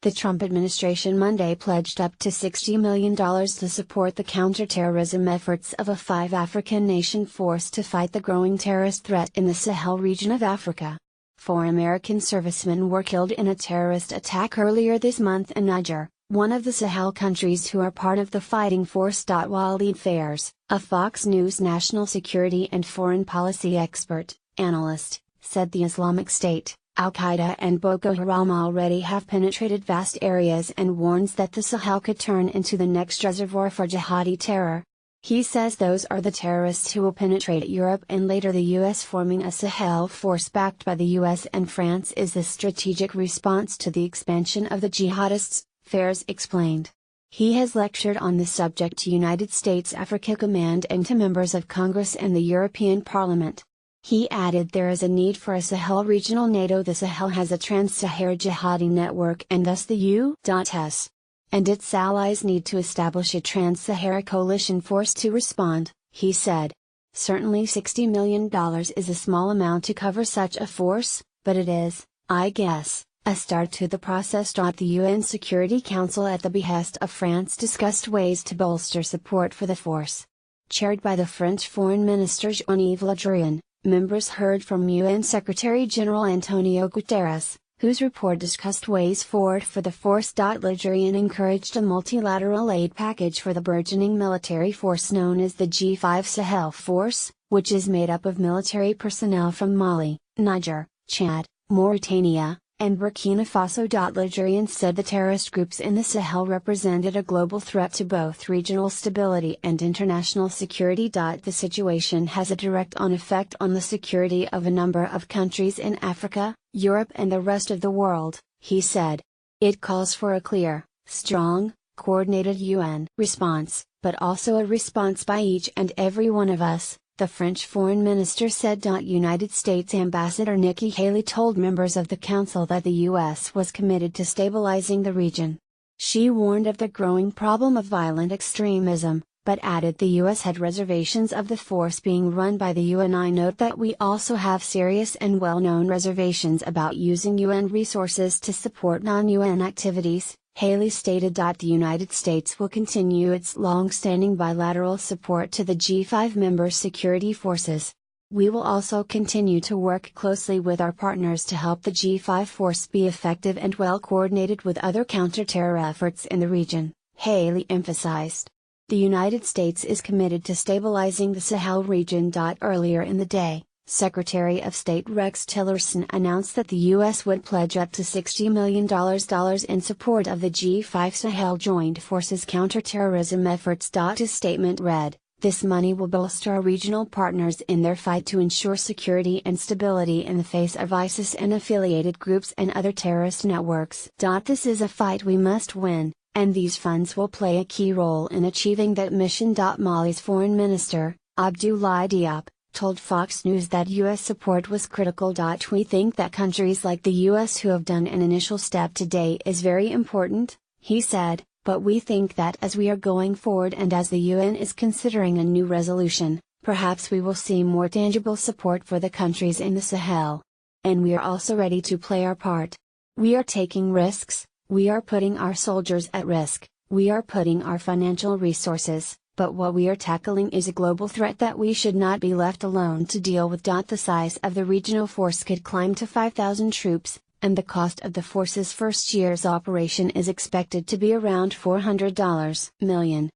The Trump administration Monday pledged up to $60 million to support the counterterrorism efforts of a 5 African nation force to fight the growing terrorist threat in the Sahel region of Africa. 4 American servicemen were killed in a terrorist attack earlier this month in Niger, one of the Sahel countries who are part of the fighting force. Walid Fairs, a Fox News national security and foreign policy analyst, said the Islamic State, Al-Qaeda and Boko Haram already have penetrated vast areas and warns that the Sahel could turn into the next reservoir for jihadi terror. He says those are the terrorists who will penetrate Europe and later the US. Forming a Sahel force backed by the US and France is the strategic response to the expansion of the jihadists, Fairs explained. He has lectured on this subject to United States Africa Command and to members of Congress and the European Parliament. He added there is a need for a Sahel regional NATO. The Sahel has a trans-Sahara jihadi network and thus the U.S. and its allies need to establish a trans-Sahara coalition force to respond, he said. Certainly $60 million is a small amount to cover such a force, but it is, I guess, a start to the process. The UN Security Council at the behest of France discussed ways to bolster support for the force. Chaired by the French Foreign Minister Jean-Yves Le Drian, members heard from UN Secretary-General Antonio Guterres, whose report discussed ways forward for the force. Le Drian encouraged a multilateral aid package for the burgeoning military force known as the G5 Sahel Force, which is made up of military personnel from Mali, Niger, Chad, Mauritania, and Burkina Faso. Le Drian said the terrorist groups in the Sahel represented a global threat to both regional stability and international security. The situation has a direct effect on the security of a number of countries in Africa, Europe and the rest of the world, he said. It calls for a clear, strong, coordinated UN response, but also a response by each and every one of us, the French foreign minister said. United States Ambassador Nikki Haley told members of the Council that the U.S. was committed to stabilizing the region. She warned of the growing problem of violent extremism, but added the U.S. had reservations of the force being run by the UN. I note that we also have serious and well-known reservations about using UN resources to support non-UN activities, Haley stated. The United States will continue its long-standing bilateral support to the G5 member security forces. We will also continue to work closely with our partners to help the G5 force be effective and well coordinated with other counter-terror efforts in the region, Haley emphasized. The United States is committed to stabilizing the Sahel region. Earlier in the day, Secretary of State Rex Tillerson announced that the U.S. would pledge up to $60 million in support of the G5 Sahel Joint Forces counterterrorism efforts. His statement read, "This money will bolster our regional partners in their fight to ensure security and stability in the face of ISIS and affiliated groups and other terrorist networks. This is a fight we must win, and these funds will play a key role in achieving that mission." Mali's foreign minister, Abdoulaye Diop, told Fox News that U.S. support was critical. "We think that countries like the U.S. who have done an initial step today is very important," he said, "but we think that as we are going forward and as the UN is considering a new resolution, perhaps we will see more tangible support for the countries in the Sahel. And we are also ready to play our part. We are taking risks, we are putting our soldiers at risk, we are putting our financial resources, but what we are tackling is a global threat that we should not be left alone to deal with." The size of the regional force could climb to 5,000 troops, and the cost of the force's first year's operation is expected to be around $400 million.